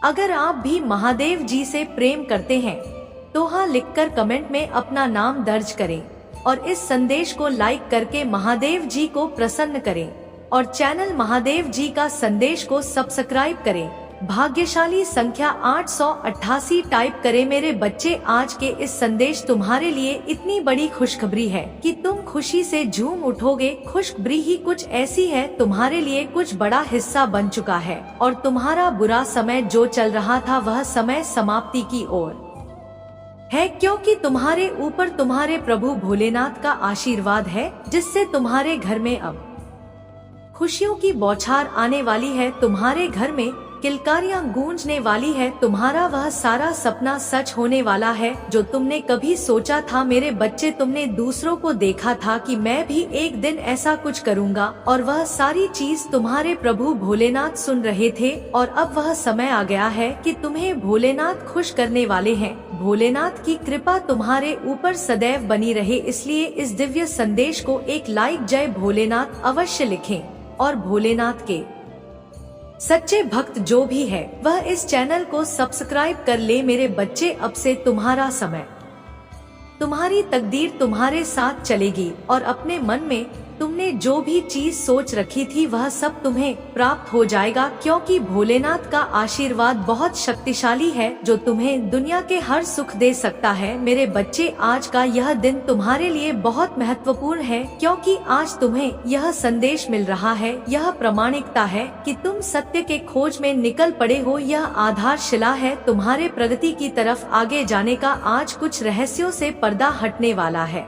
अगर आप भी महादेव जी से प्रेम करते हैं तो हाँ लिखकर कमेंट में अपना नाम दर्ज करें और इस संदेश को लाइक करके महादेव जी को प्रसन्न करें और चैनल महादेव जी का संदेश को सब्सक्राइब करें। भाग्यशाली संख्या 888 टाइप करें। मेरे बच्चे, आज के इस संदेश तुम्हारे लिए इतनी बड़ी खुशखबरी है कि तुम खुशी से झूम उठोगे। खुशखबरी ही कुछ ऐसी है, तुम्हारे लिए कुछ बड़ा हिस्सा बन चुका है और तुम्हारा बुरा समय जो चल रहा था वह समय समाप्ति की ओर है, क्योंकि तुम्हारे ऊपर तुम्हारे प्रभु भोलेनाथ का आशीर्वाद है, जिससे तुम्हारे घर में अब खुशियों की बौछार आने वाली है। तुम्हारे घर में किलकारियां गूंजने वाली है। तुम्हारा वह सारा सपना सच होने वाला है जो तुमने कभी सोचा था। मेरे बच्चे, तुमने दूसरों को देखा था कि मैं भी एक दिन ऐसा कुछ करूंगा, और वह सारी चीज तुम्हारे प्रभु भोलेनाथ सुन रहे थे। और अब वह समय आ गया है कि तुम्हें भोलेनाथ खुश करने वाले हैं। भोलेनाथ की कृपा तुम्हारे ऊपर सदैव बनी रहे, इसलिए इस दिव्य संदेश को एक लाइक जय भोलेनाथ अवश्य लिखें। और भोलेनाथ के सच्चे भक्त जो भी है वह इस चैनल को सब्सक्राइब कर ले। मेरे बच्चे, अब से तुम्हारा समय, तुम्हारी तकदीर तुम्हारे साथ चलेगी और अपने मन में तुमने जो भी चीज सोच रखी थी वह सब तुम्हें प्राप्त हो जाएगा, क्योंकि भोलेनाथ का आशीर्वाद बहुत शक्तिशाली है जो तुम्हें दुनिया के हर सुख दे सकता है। मेरे बच्चे, आज का यह दिन तुम्हारे लिए बहुत महत्वपूर्ण है, क्योंकि आज तुम्हें यह संदेश मिल रहा है। यह प्रामाणिकता है कि तुम सत्य के खोज में निकल पड़े हो। यह आधारशिला है तुम्हारे प्रगति की तरफ आगे जाने का। आज कुछ रहस्यों से पर्दा हटने वाला है।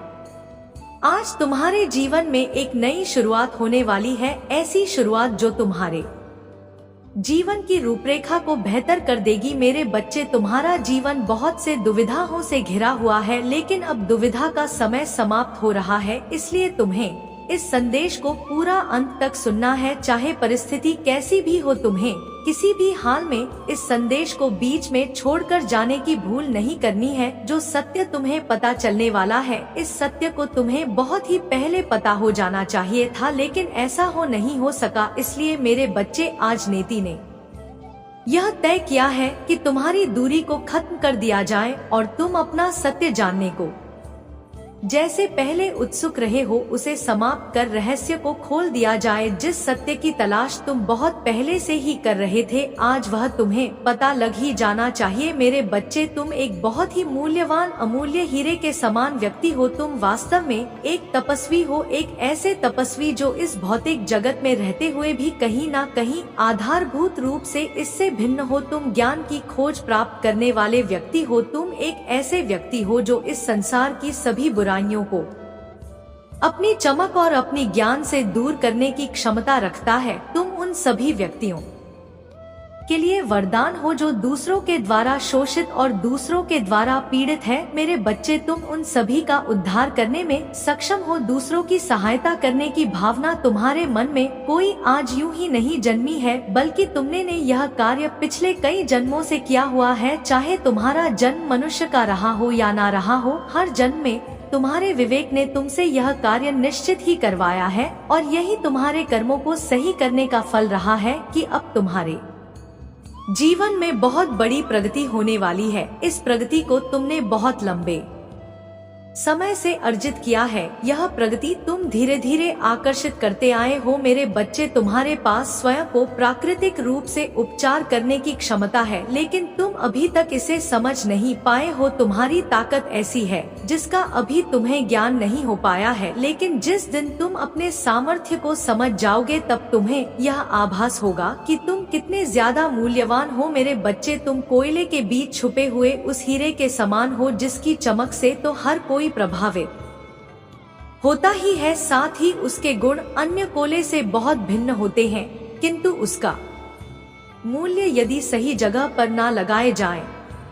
आज तुम्हारे जीवन में एक नई शुरुआत होने वाली है, ऐसी शुरुआत जो तुम्हारे जीवन की रूपरेखा को बेहतर कर देगी। मेरे बच्चे, तुम्हारा जीवन बहुत से दुविधाओं से घिरा हुआ है, लेकिन अब दुविधा का समय समाप्त हो रहा है। इसलिए तुम्हें इस संदेश को पूरा अंत तक सुनना है, चाहे परिस्थिति कैसी भी हो। तुम्हें किसी भी हाल में इस संदेश को बीच में छोड़कर जाने की भूल नहीं करनी है। जो सत्य तुम्हें पता चलने वाला है, इस सत्य को तुम्हें बहुत ही पहले पता हो जाना चाहिए था, लेकिन ऐसा नहीं हो सका। इसलिए मेरे बच्चे, आज नेति ने यह तय किया है कि तुम्हारी दूरी को खत्म कर दिया जाए और तुम अपना सत्य जानने को जैसे पहले उत्सुक रहे हो उसे समाप्त कर रहस्य को खोल दिया जाए। जिस सत्य की तलाश तुम बहुत पहले से ही कर रहे थे, आज वह तुम्हें पता लग ही जाना चाहिए। मेरे बच्चे, तुम एक बहुत ही मूल्यवान अमूल्य हीरे के समान व्यक्ति हो। तुम वास्तव में एक तपस्वी हो, एक ऐसे तपस्वी जो इस भौतिक जगत में रहते हुए भी कहीं ना कहीं आधारभूत रूप से इससे भिन्न हो। तुम ज्ञान की खोज प्राप्त करने वाले व्यक्ति हो। तुम एक ऐसे व्यक्ति हो जो इस संसार की सभी को अपनी चमक और अपनी ज्ञान से दूर करने की क्षमता रखता है। तुम उन सभी व्यक्तियों के लिए वरदान हो जो दूसरों के द्वारा शोषित और दूसरों के द्वारा पीड़ित है। मेरे बच्चे, तुम उन सभी का उद्धार करने में सक्षम हो। दूसरों की सहायता करने की भावना तुम्हारे मन में कोई आज यूं ही नहीं जन्मी है, बल्कि तुमने ने यह कार्य पिछले कई जन्मों से किया हुआ है। चाहे तुम्हारा जन्म मनुष्य का रहा हो या ना रहा हो, हर जन्म में तुम्हारे विवेक ने तुमसे यह कार्य निश्चित ही करवाया है, और यही तुम्हारे कर्मों को सही करने का फल रहा है कि अब तुम्हारे जीवन में बहुत बड़ी प्रगति होने वाली है। इस प्रगति को तुमने बहुत लंबे समय से अर्जित किया है। यह प्रगति तुम धीरे धीरे आकर्षित करते आए हो। मेरे बच्चे, तुम्हारे पास स्वयं को प्राकृतिक रूप से उपचार करने की क्षमता है, लेकिन तुम अभी तक इसे समझ नहीं पाए हो। तुम्हारी ताकत ऐसी है जिसका अभी तुम्हें ज्ञान नहीं हो पाया है, लेकिन जिस दिन तुम अपने सामर्थ्य को समझ जाओगे तब तुम्हें यह आभास होगा कि तुम कितने ज्यादा मूल्यवान हो। मेरे बच्चे, तुम कोयले के बीच छुपे हुए उस हीरे के समान हो जिसकी चमक से तो हर कोई प्रभावित होता ही है, साथ ही उसके गुण अन्य कोयले से बहुत भिन्न होते हैं, किंतु उसका मूल्य यदि सही जगह पर ना लगाए जाए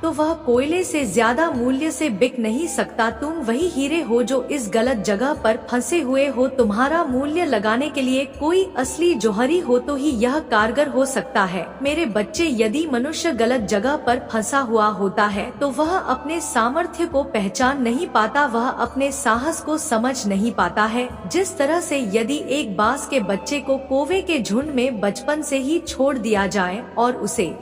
तो वह कोयले से ज्यादा मूल्य से बिक नहीं सकता। तुम वही हीरे हो जो इस गलत जगह पर फंसे हुए हो। तुम्हारा मूल्य लगाने के लिए कोई असली जौहरी हो तो ही यह कारगर हो सकता है। मेरे बच्चे, यदि मनुष्य गलत जगह पर फंसा हुआ होता है तो वह अपने सामर्थ्य को पहचान नहीं पाता, वह अपने साहस को समझ नहीं पाता है। जिस तरह से यदि एक बांस के बच्चे को कौवे के झुंड में बचपन से ही छोड़ दिया जाए और उसे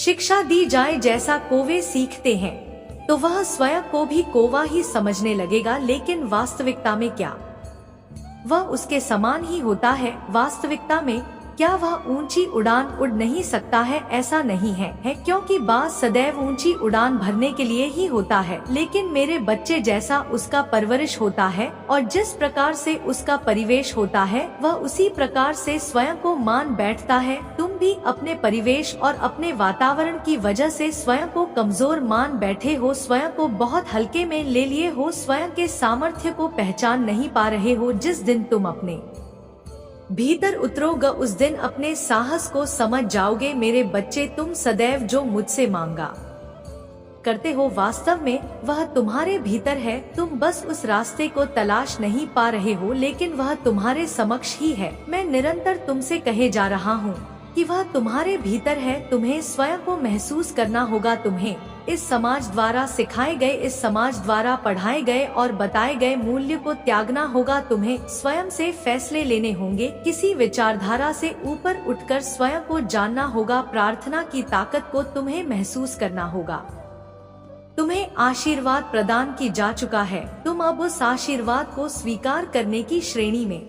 शिक्षा दी जाए जैसा कौवे सीखते हैं, तो वह स्वयं को भी कौवा ही समझने लगेगा, लेकिन वास्तविकता में क्या वह उसके समान ही होता है? वास्तविकता में क्या वह ऊंची उड़ान उड़ नहीं सकता है? ऐसा नहीं है, क्योंकि बाज सदैव ऊंची उड़ान भरने के लिए ही होता है। लेकिन मेरे बच्चे, जैसा उसका परवरिश होता है और जिस प्रकार से उसका परिवेश होता है, वह उसी प्रकार से स्वयं को मान बैठता है। तुम भी अपने परिवेश और अपने वातावरण की वजह से स्वयं को कमजोर मान बैठे हो, स्वयं को बहुत हल्के में ले लिए हो, स्वयं के सामर्थ्य को पहचान नहीं पा रहे हो। जिस दिन तुम अपने भीतर उतरोगे, उस दिन अपने साहस को समझ जाओगे। मेरे बच्चे, तुम सदैव जो मुझसे मांगा करते हो, वास्तव में वह तुम्हारे भीतर है। तुम बस उस रास्ते को तलाश नहीं पा रहे हो, लेकिन वह तुम्हारे समक्ष ही है। मैं निरंतर तुमसे कहे जा रहा हूँ कि वह तुम्हारे भीतर है। तुम्हें स्वयं को महसूस करना होगा। तुम्हें इस समाज द्वारा सिखाए गए, इस समाज द्वारा पढ़ाए गए और बताए गए मूल्य को त्यागना होगा। तुम्हें स्वयं से फैसले लेने होंगे। किसी विचारधारा से ऊपर उठकर स्वयं को जानना होगा। प्रार्थना की ताकत को तुम्हें महसूस करना होगा। तुम्हें आशीर्वाद प्रदान की जा चुका है। तुम अब उस आशीर्वाद को स्वीकार करने की श्रेणी में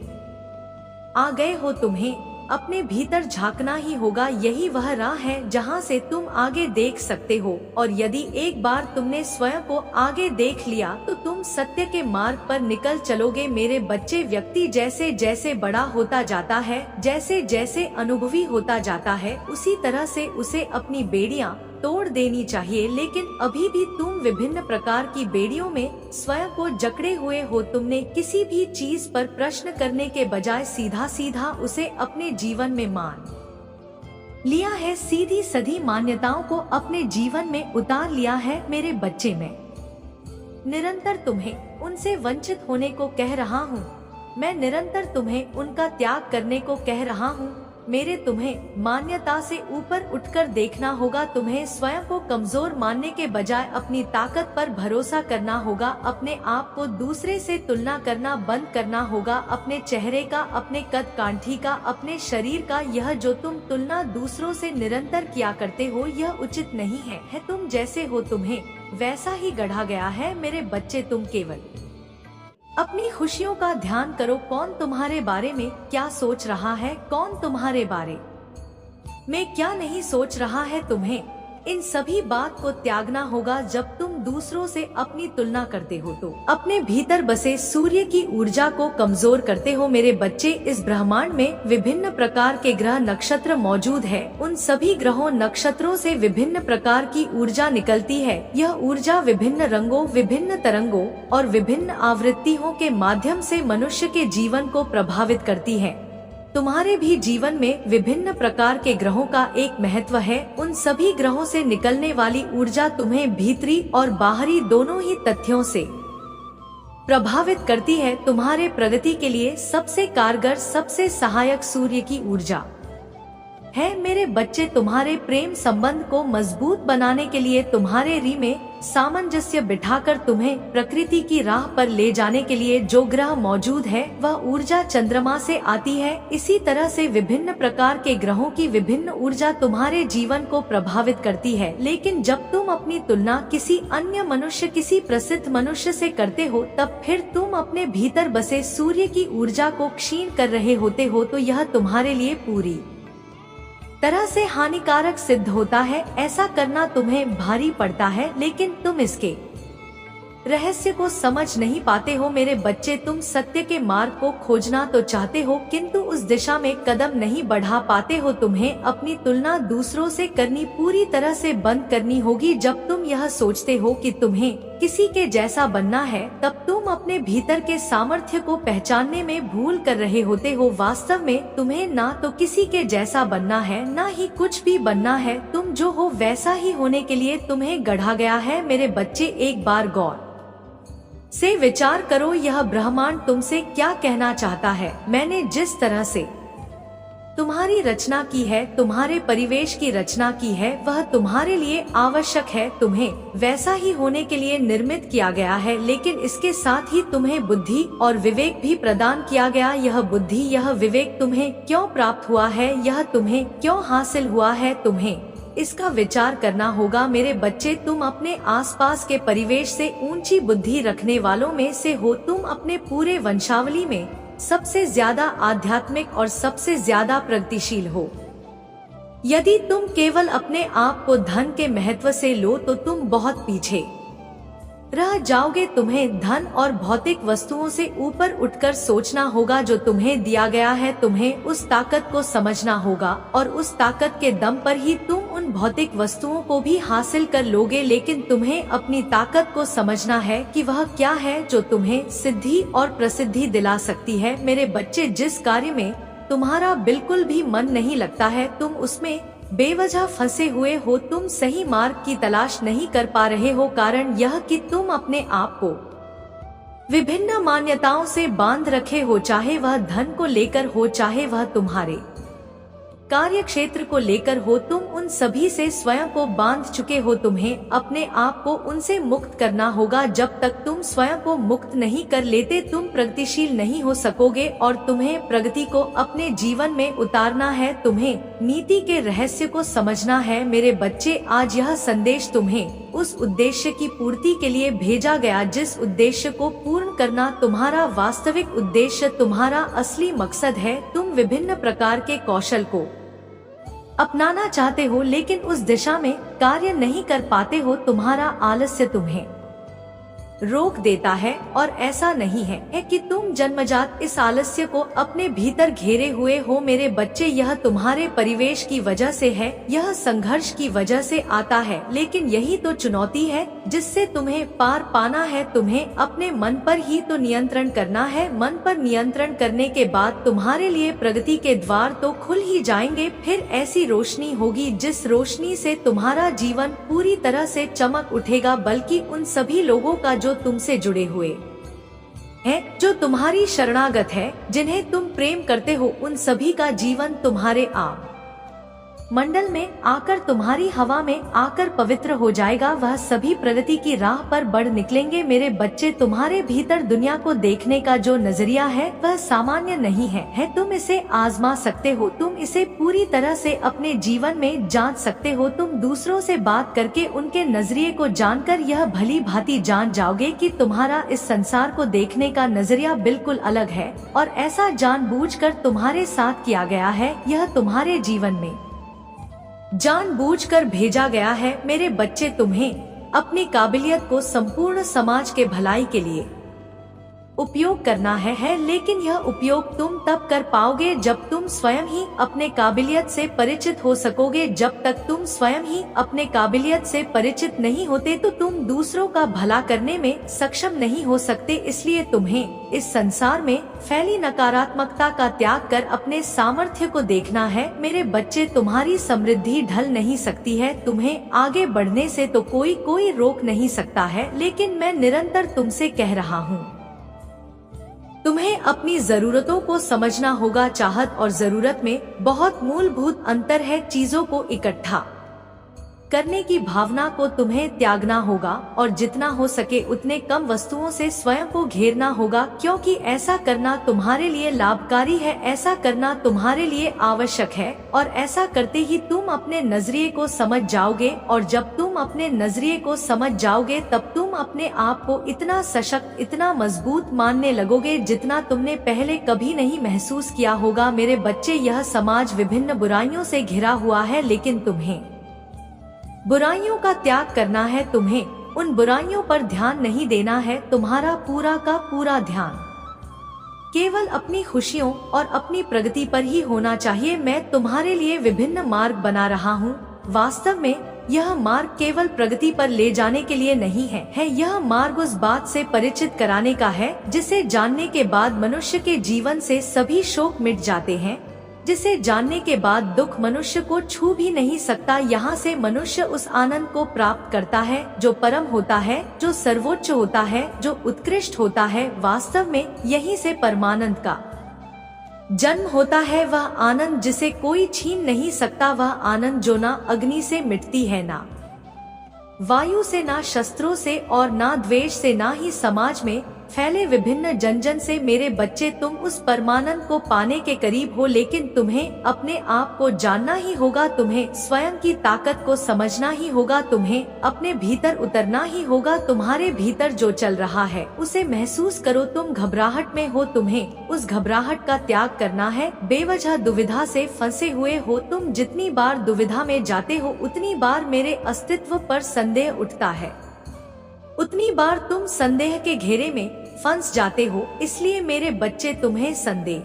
आ गए हो। तुम्हें अपने भीतर झांकना ही होगा। यही वह राह है जहां से तुम आगे देख सकते हो। और यदि एक बार तुमने स्वयं को आगे देख लिया, तो तुम सत्य के मार्ग पर निकल चलोगे। मेरे बच्चे, व्यक्ति जैसे जैसे बड़ा होता जाता है, जैसे जैसे अनुभवी होता जाता है, उसी तरह से उसे अपनी बेड़ियां तोड़ देनी चाहिए। लेकिन अभी भी तुम विभिन्न प्रकार की बेड़ियों में स्वयं को जकड़े हुए हो। तुमने किसी भी चीज पर प्रश्न करने के बजाय सीधा सीधा उसे अपने जीवन में मान लिया है। सीधी सधी मान्यताओं को अपने जीवन में उतार लिया है। मेरे बच्चे, मैं निरंतर तुम्हें उनसे वंचित होने को कह रहा हूँ। मैं निरंतर तुम्हें उनका त्याग करने को कह रहा हूँ। मेरे, तुम्हें मान्यता से ऊपर उठकर देखना होगा। तुम्हें स्वयं को कमजोर मानने के बजाय अपनी ताकत पर भरोसा करना होगा। अपने आप को दूसरे से तुलना करना बंद करना होगा। अपने चेहरे का, अपने कद काठी का, अपने शरीर का, यह जो तुम तुलना दूसरों से निरंतर किया करते हो, यह उचित नहीं है। तुम जैसे हो, तुम्हें वैसा ही गढ़ा गया है। मेरे बच्चे, तुम केवल अपनी खुशियों का ध्यान करो। कौन तुम्हारे बारे में क्या सोच रहा है, कौन तुम्हारे बारे में क्या नहीं सोच रहा है, तुम्हें इन सभी बात को त्यागना होगा। जब तुम दूसरों से अपनी तुलना करते हो, तो अपने भीतर बसे सूर्य की ऊर्जा को कमजोर करते हो। मेरे बच्चे, इस ब्रह्मांड में विभिन्न प्रकार के ग्रह नक्षत्र मौजूद है। उन सभी ग्रहों नक्षत्रों से विभिन्न प्रकार की ऊर्जा निकलती है। यह ऊर्जा विभिन्न रंगों, विभिन्न तरंगों और विभिन्न आवृत्तियों के माध्यम से मनुष्य के जीवन को प्रभावित करती है। तुम्हारे भी जीवन में विभिन्न प्रकार के ग्रहों का एक महत्व है। उन सभी ग्रहों से निकलने वाली ऊर्जा तुम्हें भीतरी और बाहरी दोनों ही तथ्यों से प्रभावित करती है। तुम्हारे प्रगति के लिए सबसे कारगर, सबसे सहायक सूर्य की ऊर्जा है। मेरे बच्चे, तुम्हारे प्रेम संबंध को मजबूत बनाने के लिए, तुम्हारे री में सामंजस्य बिठाकर तुम्हें प्रकृति की राह पर ले जाने के लिए जो ग्रह मौजूद है, वह ऊर्जा चंद्रमा से आती है। इसी तरह से विभिन्न प्रकार के ग्रहों की विभिन्न ऊर्जा तुम्हारे जीवन को प्रभावित करती है। लेकिन जब तुम अपनी तुलना किसी अन्य मनुष्य, किसी प्रसिद्ध मनुष्य से करते हो, तब फिर तुम अपने भीतर बसे सूर्य की ऊर्जा को क्षीण कर रहे होते हो। तो यह तुम्हारे लिए पूरी तरह से हानिकारक सिद्ध होता है। ऐसा करना तुम्हें भारी पड़ता है, लेकिन तुम इसके रहस्य को समझ नहीं पाते हो। मेरे बच्चे, तुम सत्य के मार्ग को खोजना तो चाहते हो, किंतु उस दिशा में कदम नहीं बढ़ा पाते हो। तुम्हें अपनी तुलना दूसरों से करनी पूरी तरह से बंद करनी होगी। जब तुम यह सोचते हो कि तुम्हें किसी के जैसा बनना है, तब तुम अपने भीतर के सामर्थ्य को पहचानने में भूल कर रहे होते हो। वास्तव में तुम्हें ना तो किसी के जैसा बनना है, ना ही कुछ भी बनना है। तुम जो हो वैसा ही होने के लिए तुम्हें गढ़ा गया है। मेरे बच्चे, एक बार गौर से विचार करो, यह ब्रह्मांड तुमसे क्या कहना चाहता है। मैंने जिस तरह से तुम्हारी रचना की है, तुम्हारे परिवेश की रचना की है, वह तुम्हारे लिए आवश्यक है। तुम्हें वैसा ही होने के लिए निर्मित किया गया है, लेकिन इसके साथ ही तुम्हें बुद्धि और विवेक भी प्रदान किया गया। यह बुद्धि, यह विवेक तुम्हें क्यों प्राप्त हुआ है, यह तुम्हें क्यों हासिल हुआ है, तुम्हें इसका विचार करना होगा। मेरे बच्चे, तुम अपने आसपास के परिवेश से ऊंची बुद्धि रखने वालों में से हो। तुम अपने पूरे वंशावली में सबसे ज्यादा आध्यात्मिक और सबसे ज्यादा प्रगतिशील हो। यदि तुम केवल अपने आप को धन के महत्व से लो तो तुम बहुत पीछे रह जाओगे। तुम्हें धन और भौतिक वस्तुओं से ऊपर उठकर सोचना होगा जो तुम्हें दिया गया है। तुम्हें उस ताकत को समझना होगा और उस ताकत के दम पर ही तुम उन भौतिक वस्तुओं को भी हासिल कर लोगे। लेकिन तुम्हें अपनी ताकत को समझना है कि वह क्या है जो तुम्हें सिद्धि और प्रसिद्धि दिला सकती है। मेरे बच्चे, जिस कार्य में तुम्हारा बिल्कुल भी मन नहीं लगता है, तुम उसमें बेवजह फंसे हुए हो। तुम सही मार्ग की तलाश नहीं कर पा रहे हो। कारण यह कि तुम अपने आप को विभिन्न मान्यताओं से बांध रखे हो, चाहे वह धन को लेकर हो, चाहे वह तुम्हारे कार्य क्षेत्र को लेकर हो। तुम उन सभी से स्वयं को बांध चुके हो। तुम्हें अपने आप को उनसे मुक्त करना होगा। जब तक तुम स्वयं को मुक्त नहीं कर लेते, तुम प्रगतिशील नहीं हो सकोगे और तुम्हें प्रगति को अपने जीवन में उतारना है। तुम्हें नीति के रहस्य को समझना है। मेरे बच्चे, आज यह संदेश तुम्हें उस उद्देश्य की पूर्ति के लिए भेजा गया जिस उद्देश्य को पूर्ण करना तुम्हारा वास्तविक उद्देश्य, तुम्हारा असली मकसद है। तुम विभिन्न प्रकार के कौशल को अपनाना चाहते हो लेकिन उस दिशा में कार्य नहीं कर पाते हो। तुम्हारा आलस्य तुम्हें रोक देता है और ऐसा नहीं है कि तुम जन्मजात इस आलस्य को अपने भीतर घेरे हुए हो। मेरे बच्चे, यह तुम्हारे परिवेश की वजह से है, यह संघर्ष की वजह से आता है। लेकिन यही तो चुनौती है जिससे तुम्हें पार पाना है। तुम्हें अपने मन पर ही तो नियंत्रण करना है। मन पर नियंत्रण करने के बाद तुम्हारे लिए प्रगति के द्वार तो खुल ही जाएंगे। फिर ऐसी रोशनी होगी जिस रोशनी से तुम्हारा जीवन पूरी तरह से चमक उठेगा। बल्कि उन सभी लोगों का जो तुमसे जुड़े हुए हैं, जो तुम्हारी शरणागत है, जिन्हें तुम प्रेम करते हो, उन सभी का जीवन तुम्हारे आप मंडल में आकर, तुम्हारी हवा में आकर पवित्र हो जाएगा। वह सभी प्रगति की राह पर बढ़ निकलेंगे। मेरे बच्चे, तुम्हारे भीतर दुनिया को देखने का जो नजरिया है वह सामान्य नहीं है। तुम इसे आजमा सकते हो। तुम इसे पूरी तरह से अपने जीवन में जांच सकते हो। तुम दूसरों से बात करके उनके नजरिए को जानकर यह भली भांति जान जाओगे कि तुम्हारा इस संसार को देखने का नजरिया बिल्कुल अलग है और ऐसा जानबूझकर तुम्हारे साथ किया गया है। यह तुम्हारे जीवन में जानबूझकर भेजा गया है। मेरे बच्चे, तुम्हें अपनी काबिलियत को संपूर्ण समाज के भलाई के लिए उपयोग करना है। लेकिन यह उपयोग तुम तब कर पाओगे जब तुम स्वयं ही अपने काबिलियत से परिचित हो सकोगे। जब तक तुम स्वयं ही अपने काबिलियत से परिचित नहीं होते तो तुम दूसरों का भला करने में सक्षम नहीं हो सकते। इसलिए तुम्हें इस संसार में फैली नकारात्मकता का त्याग कर अपने सामर्थ्य को देखना है। मेरे बच्चे, तुम्हारी समृद्धि ढल नहीं सकती है। तुम्हें आगे बढ़ने से तो कोई रोक नहीं सकता है। लेकिन मैं निरंतर तुमसे कह रहा हूँ, तुम्हें अपनी जरूरतों को समझना होगा। चाहत और जरूरत में बहुत मूलभूत अंतर है। चीजों को इकट्ठा करने की भावना को तुम्हें त्यागना होगा और जितना हो सके उतने कम वस्तुओं से स्वयं को घेरना होगा, क्योंकि ऐसा करना तुम्हारे लिए लाभकारी है, ऐसा करना तुम्हारे लिए आवश्यक है। और ऐसा करते ही तुम अपने नजरिए को समझ जाओगे और जब तुम अपने नजरिए को समझ जाओगे तब तुम अपने आप को इतना सशक्त, इतना मजबूत मानने लगोगे जितना तुमने पहले कभी नहीं महसूस किया होगा। मेरे बच्चे, यह समाज विभिन्न बुराइयों से घिरा हुआ है, लेकिन तुम्हें बुराइयों का त्याग करना है। तुम्हें उन बुराइयों पर ध्यान नहीं देना है। तुम्हारा पूरा का पूरा ध्यान केवल अपनी खुशियों और अपनी प्रगति पर ही होना चाहिए। मैं तुम्हारे लिए विभिन्न मार्ग बना रहा हूँ। वास्तव में यह मार्ग केवल प्रगति पर ले जाने के लिए नहीं है। यह मार्ग उस बात से परिचित कराने का है जिसे जानने के बाद मनुष्य के जीवन से सभी शोक मिट जाते हैं, जिसे जानने के बाद दुख मनुष्य को छू भी नहीं सकता। यहाँ से मनुष्य उस आनंद को प्राप्त करता है जो परम होता है, जो सर्वोच्च होता है, जो उत्कृष्ट होता है। वास्तव में यहीं से परमानंद का जन्म होता है। वह आनंद जिसे कोई छीन नहीं सकता, वह आनंद जो ना अग्नि से मिटती है, ना वायु से, ना शस्त्रों से और ना द्वेष से, ना ही समाज में फैले विभिन्न जन जन से मेरे बच्चे तुम उस परमानंद को पाने के करीब हो, लेकिन तुम्हें अपने आप को जानना ही होगा, तुम्हें स्वयं की ताकत को समझना ही होगा, तुम्हें अपने भीतर उतरना ही होगा। तुम्हारे भीतर जो चल रहा है उसे महसूस करो। तुम घबराहट में हो, तुम्हें उस घबराहट का त्याग करना है। बेवजह दुविधा से फंसे हुए हो तुम। जितनी बार दुविधा में जाते हो उतनी बार मेरे अस्तित्व पर संदेह उठता है, उतनी बार तुम संदेह के घेरे में फंस जाते हो। इसलिए मेरे बच्चे तुम्हें संदेह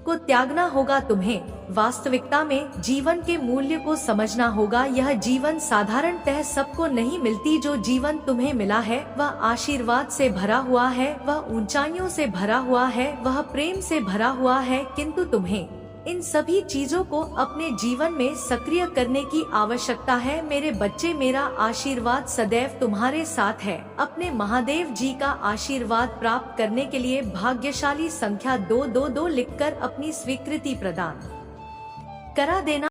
को त्यागना होगा, तुम्हें वास्तविकता में जीवन के मूल्य को समझना होगा। यह जीवन साधारणतः सबको नहीं मिलती। जो जीवन तुम्हें मिला है वह आशीर्वाद से भरा हुआ है, वह ऊंचाइयों से भरा हुआ है, वह प्रेम से भरा हुआ है। किंतु तुम्हें इन सभी चीजों को अपने जीवन में सक्रिय करने की आवश्यकता है। मेरे बच्चे, मेरा आशीर्वाद सदैव तुम्हारे साथ है। अपने महादेव जी का आशीर्वाद प्राप्त करने के लिए भाग्यशाली संख्या 222 लिखकर अपनी स्वीकृति प्रदान करा देना।